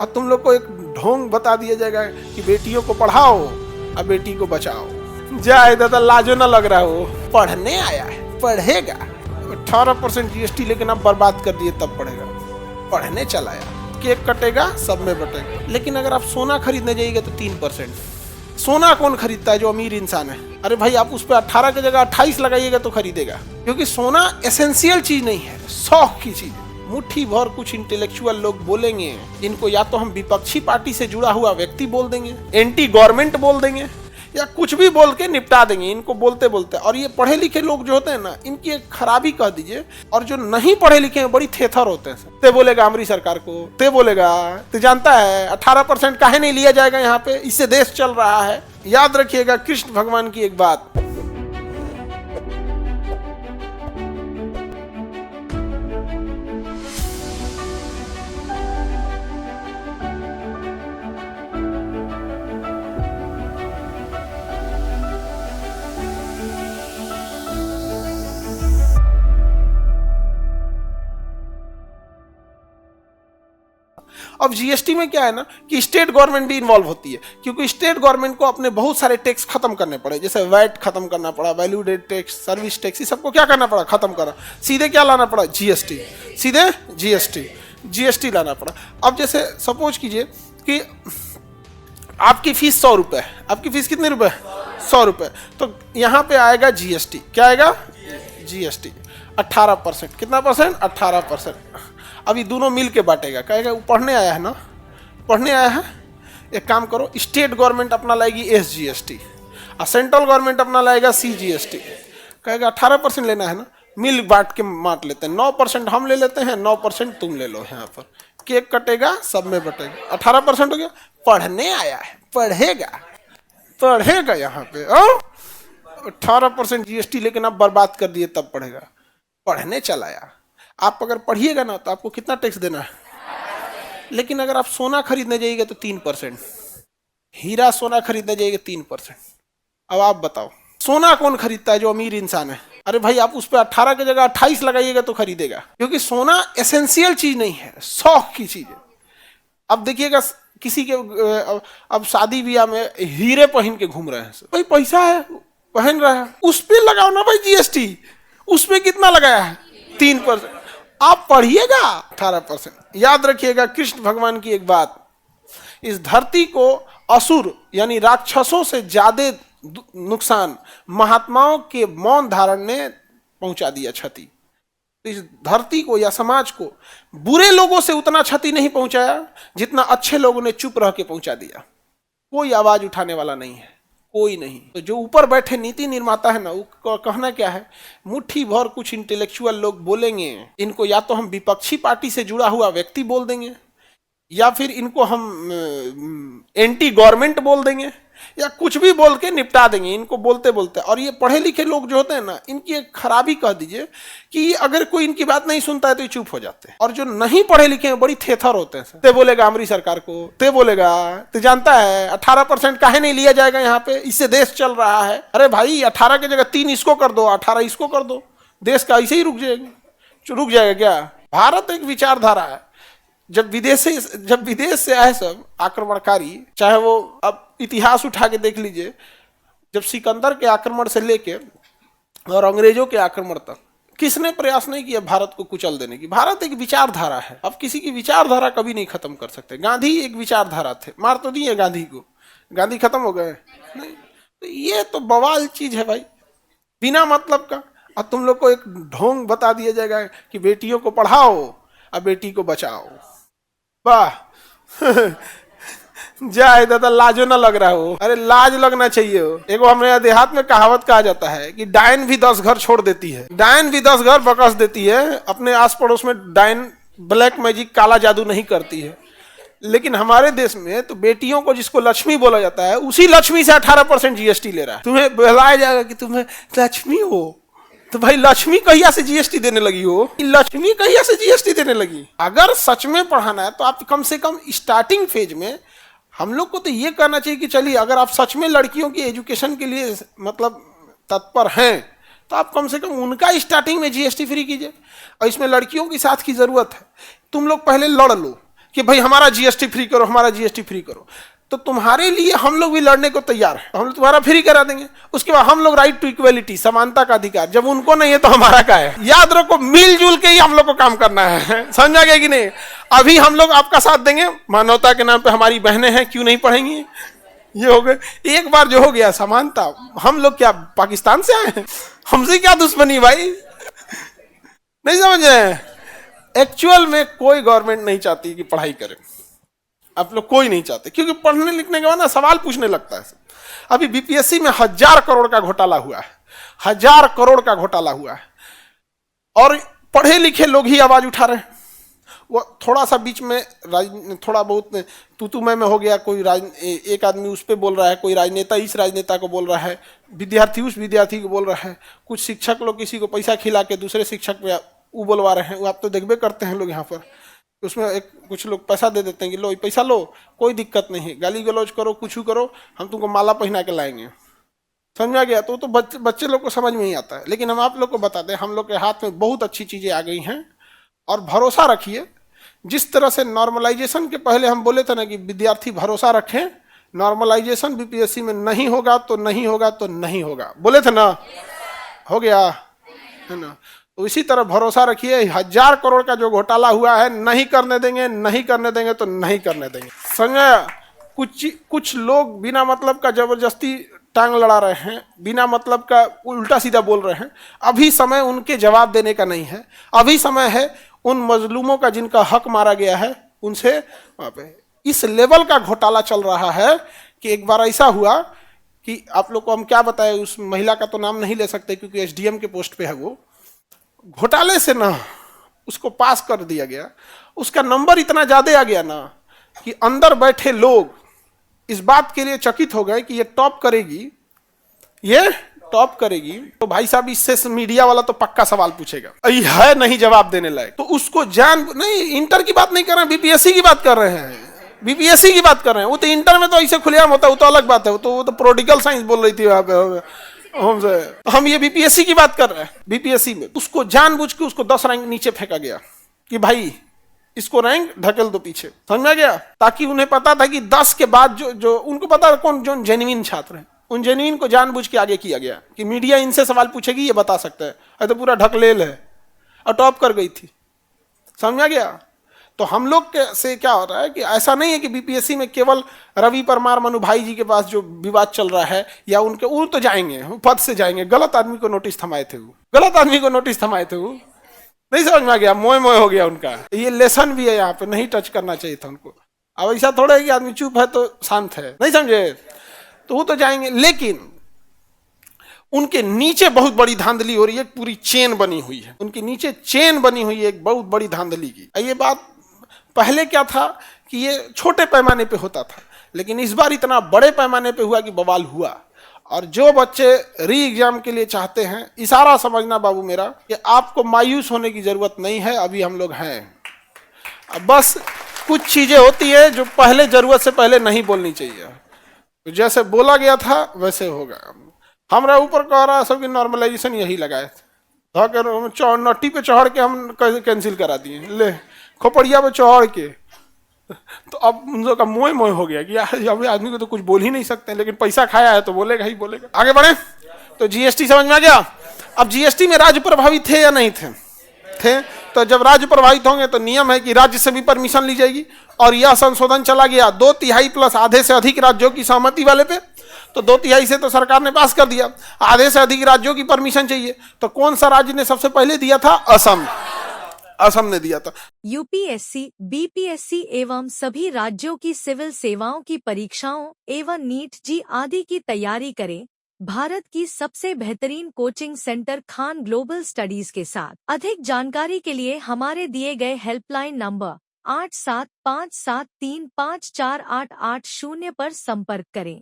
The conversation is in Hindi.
और तुम लोग को एक ढोंग बता दिया जाएगा कि बेटियों को पढ़ाओ और बेटी को बचाओ। जाए दादा, लाजो ना लग रहा हो, पढ़ने आया है, पढ़ेगा। 18% जीएसटी लेकिन आप बर्बाद कर दिए, तब पढ़ेगा। पढ़ने चला आया, केक कटेगा, सब में बटेगा। लेकिन अगर आप सोना खरीदने जाइएगा तो 3%। सोना कौन खरीदता है? जो अमीर इंसान है। अरे भाई, आप उस पर 18 की जगह 28 लगाइएगा तो खरीदेगा, क्योंकि सोना एसेंशियल चीज नहीं है, शौक की चीज है। मुट्ठी भर कुछ इंटेलेक्चुअल लोग बोलेंगे, जिनको या तो हम विपक्षी पार्टी से जुड़ा हुआ व्यक्ति बोल देंगे, एंटी गवर्नमेंट बोल देंगे, या कुछ भी बोल के निपटा देंगे इनको बोलते बोलते। और ये पढ़े लिखे लोग जो होते हैं ना, इनकी एक खराबी कह दीजिए। और जो नहीं पढ़े लिखे हैं बड़ी थेथर होते हैं। ते बोलेगा हमारी सरकार को, ते बोलेगा, ते जानता है 18% काहे नहीं लिया जाएगा यहाँ पे, इससे देश चल रहा है। याद रखिएगा कृष्ण भगवान की एक बात, अब जीएसटी में क्या है ना कि स्टेट गवर्नमेंट भी इन्वॉल्व होती है, क्योंकि स्टेट गवर्नमेंट को अपने बहुत सारे टैक्स खत्म करने पड़े। जैसे वैट खत्म करना पड़ा, value added tax, service tax, सबको क्या करना पड़ा? खत्म करना। सीधे क्या लाना पड़ा? जीएसटी। सीधे जीएसटी लाना पड़ा। अब जैसे सपोज कीजिए कि आपकी फीस 100 रुपए, आपकी फीस कितने रुपए? 100 रुपए। तो यहाँ पे आएगा जीएसटी। क्या आएगा? जीएसटी 18%। कितना परसेंट? 18%। अभी दोनों मिल के बांटेगा, कहेगा वो पढ़ने आया है ना, पढ़ने आया है। एक काम करो, स्टेट गवर्नमेंट अपना लाएगी एसजीएसटी और सेंट्रल गवर्नमेंट अपना लाएगा सीजीएसटी। कहेगा 18% लेना है ना, मिल बांट के बांट लेते हैं। 9% हम ले लेते हैं, 9% तुम ले लो। यहाँ पर केक कटेगा, सब में बटेगा। 18% हो गया। पढ़ने आया है, पढ़ेगा यहाँ पे। 18% जीएसटी लेकिन आप बर्बाद कर दिए, तब पढ़ेगा। पढ़ने चला आया। आप अगर पढ़िएगा ना तो आपको कितना टैक्स देना है? लेकिन अगर आप सोना खरीदने जाइएगा तो 3%, हीरा सोना खरीदने जाइएगा 3%। अब आप बताओ, सोना कौन खरीदता है? जो अमीर इंसान है। अरे भाई, आप उस पर 18 की जगह 28 लगाइएगा तो खरीदेगा, क्योंकि सोना एसेंशियल चीज नहीं है, शौक की चीज है। अब देखिएगा किसी के अब शादी ब्याह में हीरे पहन के घूम रहे हैं, भाई पैसा है, पहन रहा है, उस पर लगाओ ना भाई जीएसटी। उस पर कितना लगाया है? 3%। आप पढ़िएगा 18%। याद रखिएगा कृष्ण भगवान की एक बात, इस धरती को असुर यानी राक्षसों से ज्यादा नुकसान महात्माओं के मौन धारण ने पहुंचा दिया क्षति। इस धरती को या समाज को बुरे लोगों से उतना क्षति नहीं पहुंचाया जितना अच्छे लोगों ने चुप रह के पहुंचा दिया। कोई आवाज उठाने वाला नहीं है, कोई नहीं। तो जो ऊपर बैठे नीति निर्माता है ना, वो कहना क्या है, मुट्ठी भर कुछ इंटेलेक्चुअल लोग बोलेंगे, इनको या तो हम विपक्षी पार्टी से जुड़ा हुआ व्यक्ति बोल देंगे, या फिर इनको हम एंटी गवर्नमेंट बोल देंगे, या कुछ भी बोल के निपटा देंगे इनको बोलते बोलते। और ये पढ़े लिखे लोग जो होते हैं ना, इनकी एक खराबी कह दीजिए कि अगर कोई इनकी बात नहीं सुनता है तो ये चुप हो जाते हैं। और जो नहीं पढ़े लिखे हैं बड़ी थेथर होते हैं। ते बोलेगा हमारी सरकार को, ते बोलेगा, ते जानता है 18% काहे नहीं लिया जाएगा यहाँ पे, इससे देश चल रहा है। अरे भाई, 18 की जगह 3 इसको कर दो, 18 इसको कर दो, देश का ऐसे ही रुक जाएगा क्या? भारत एक विचारधारा है। जब विदेश से आए सब आक्रमणकारी, चाहे वो अब इतिहास उठा के देख लीजिए, जब सिकंदर के आक्रमण से लेके और अंग्रेजों के आक्रमण तक किसने प्रयास नहीं किया भारत को कुचल देने की? भारत एक विचारधारा है। अब किसी की विचारधारा कभी नहीं खत्म कर सकते। गांधी एक विचारधारा थे, मार तो दिए गांधी को, गांधी खत्म हो गए नहीं। तो ये तो बवाल चीज है भाई, बिना मतलब का। और तुम लोग को एक ढोंग बता दिया जाएगा कि बेटियों को पढ़ाओ और बेटी को बचाओ। वाह जाए दादा, लाजो ना लग रहा हो। अरे लाज लगना चाहिए हो। एगो हमारे देहात में कहावत कहा जाता है कि डायन भी 10 घर छोड़ देती है, डायन भी 10 घर बकस देती है। अपने आस पड़ोस में डायन ब्लैक मैजिक काला जादू नहीं करती है। लेकिन हमारे देश में तो बेटियों को जिसको लक्ष्मी बोला जाता है, उसी लक्ष्मी से 18% जीएसटी ले रहा है। तुम्हें बहलाया जाएगा कि तुम्हें लक्ष्मी हो, तो भाई लक्ष्मी कहिया से जीएसटी देने लगी हो? लक्ष्मी कहिया से जीएसटी देने लगी? अगर सच में पढ़ाना है तो आप कम से कम स्टार्टिंग फेज में हम लोग को तो ये करना चाहिए कि चलिए, अगर आप सच में लड़कियों की एजुकेशन के लिए मतलब तत्पर हैं, तो आप कम से कम उनका स्टार्टिंग में जीएसटी फ्री कीजिए। और इसमें लड़कियों की साथ की जरूरत है। तुम लोग पहले लड़ लो कि भाई हमारा जीएसटी फ्री करो, हमारा जीएसटी फ्री करो, तो तुम्हारे लिए हम लोग भी लड़ने को तैयार है, हम लोग तुम्हारा फ्री करा देंगे। उसके बाद हम लोग राइट टू इक्वलिटी, समानता का अधिकार, जब उनको नहीं है तो हमारा क्या है। याद रखो, मिलजुल के ही हम लोग को काम करना है, समझा गया कि नहीं। अभी हम लोग आपका साथ देंगे, मानवता के नाम पे हमारी बहनें हैं, क्यों नहीं पढ़ेंगी, ये हो गए। एक बार जो हो गया समानता, हम लोग क्या पाकिस्तान से आए हैं, हमसे क्या दुश्मनी भाई, नहीं समझ रहे। एक्चुअल में कोई गवर्नमेंट नहीं चाहती कि पढ़ाई करे, आप लोग कोई नहीं चाहते, क्योंकि पढ़ने लिखने के बाद ना सवाल पूछने लगता है। अभी बीपीएससी में 1000 करोड़ का घोटाला हुआ है, 1000 करोड़ का घोटाला हुआ है, और पढ़े लिखे लोग ही आवाज उठा रहे हैं। वो थोड़ा सा बीच में थोड़ा बहुत तू मैं हो गया, कोई एक आदमी उस पर बोल रहा है, कोई राजनेता इस राजनेता को बोल रहा है, विद्यार्थी उस विद्यार्थी को बोल रहा है, कुछ शिक्षक लोग किसी को पैसा खिला के दूसरे शिक्षक पे वो बोलवा रहे हैं। वो आप तो देखबे करते हैं लोग यहाँ पर, उसमें कुछ लोग पैसा दे देते हैं कि लो पैसा लो, कोई दिक्कत नहीं है, गाली गलौज करो, कुछ करो, हम तुमको माला पहना के लाएंगे, समझा गया। तो बच्चे लोग को समझ में ही आता है, लेकिन हम आप लोग को बताते हैं, हम लोग के हाथ में बहुत अच्छी चीज़ें आ गई हैं। और भरोसा रखिए, जिस तरह से नॉर्मलाइजेशन के पहले हम बोले थे ना कि विद्यार्थी भरोसा रखें, नॉर्मलाइजेशन बीपीएससी में नहीं होगा तो नहीं होगा तो नहीं होगा, बोले थे ना, हो गया है ना। तो इसी तरह भरोसा रखिए, 1000 करोड़ का जो घोटाला हुआ है, नहीं करने देंगे, नहीं करने देंगे तो नहीं करने देंगे, समझा। कुछ लोग बिना मतलब का जबरदस्ती टांग लड़ा रहे हैं, बिना मतलब का उल्टा सीधा बोल रहे हैं। अभी समय उनके जवाब देने का नहीं है, अभी समय है उन मजलूमों का जिनका हक मारा गया है, उनसे वहां पे इस लेवल का घोटाला चल रहा है कि एक बार ऐसा हुआ कि आप लोग को हम क्या बताएं, उस महिला का तो नाम नहीं ले सकते क्योंकि एसडीएम के पोस्ट पे है, वो घोटाले से ना उसको पास कर दिया गया, उसका नंबर इतना ज्यादा आ गया ना कि अंदर बैठे लोग इस बात के लिए चकित हो गए कि ये टॉप करेगी, ये टॉप करेगी। तो भाई साहब, इससे मीडिया वाला तो पक्का सवाल पूछेगा, है नहीं जवाब देने लायक, तो उसको जान नहीं, इंटर की बात नहीं कर रहे हैं, बीपीएससी की बात कर रहे हैं, बीपीएससी की बात कर रहे हैं। वो तो इंटर में तो ऐसे खुलेआम होता है, वो तो अलग बात है, वो तो प्रोडिकल साइंस बोल रही थी वहां पे, हम ये बीपीएससी की बात कर रहे हैं। बीपीएससी में उसको जानबूझ के उसको 10 रैंक नीचे फेंका गया कि भाई इसको रैंक ढकेल दो पीछे, समझ में गया। ताकि उन्हें पता था कि 10 के बाद जो उनको पता कौन जो जेन्युइन छात्र हैं, उन जेन्युइन को जानबूझ के आगे किया गया कि मीडिया इनसे सवाल पूछेगी, ये बता सकता है, तो पूरा ढकलेल है, और टॉप कर गई थी, समझ गया। तो हम लोग के से क्या हो रहा है कि ऐसा नहीं है कि बीपीएससी में केवल रवि परमार मनु भाई जी के पास जो विवाद चल रहा है, या उनके वो तो जाएंगे, पद से जाएंगे, गलत आदमी को नोटिस थमाए थे, वो गलत आदमी को नोटिस थमाए थे, वो नहीं समझ में आ गया, मोए मोए हो गया उनका। ये लेसन भी है, यहाँ पे नहीं टच करना चाहिए था उनको। अब ऐसा थोड़ा है कि आदमी चुप है तो शांत है, नहीं समझे, तो वो तो जाएंगे। लेकिन उनके नीचे बहुत बड़ी धांधली हो रही है, पूरी चेन बनी हुई है, उनके नीचे चेन बनी हुई है एक बहुत बड़ी धांधली की। ये बात पहले क्या था कि ये छोटे पैमाने पे होता था, लेकिन इस बार इतना बड़े पैमाने पे हुआ कि बवाल हुआ। और जो बच्चे री एग्जाम के लिए चाहते हैं, इशारा समझना बाबू मेरा कि आपको मायूस होने की जरूरत नहीं है, अभी हम लोग हैं। अब बस कुछ चीजें होती है जो पहले जरूरत से पहले नहीं बोलनी चाहिए, तो जैसे बोला गया था वैसे होगा। हमारा ऊपर कह रहा सबकी नॉर्मलाइजेशन यही लगाए थे, नट्टी पे चढ़ के हम कैंसिल करा दिए, ले खोपड़िया पे चढ़ के, तो अब उन लोग का मोह मोह हो गया कि यार आदमी को तो कुछ बोल ही नहीं सकते, लेकिन पैसा खाया है तो बोलेगा ही बोलेगा। आगे बढ़े तो जीएसटी समझ में आ गया। अब जीएसटी में राज्य प्रभावित थे या नहीं थे, तो जब राज्य प्रभावित होंगे तो नियम है कि राज्य से भी परमिशन ली जाएगी, और यह संशोधन चला गया 2/3 प्लस आधे से अधिक राज्यों की सहमति वाले पे। तो 2/3 से तो सरकार ने पास कर दिया, आधे से अधिक राज्यों की परमिशन चाहिए, तो कौन सा राज्य ने सबसे पहले दिया था? असम ने दिया था। यूपीएससी, बीपीएससी एवं सभी राज्यों की सिविल सेवाओं की परीक्षाओं एवं नीट जी आदि की तैयारी करें भारत की सबसे बेहतरीन coaching centre Khan global studies के साथ। अधिक जानकारी के लिए हमारे दिए गए हेल्पलाइन नंबर 8757354880 पर संपर्क करें।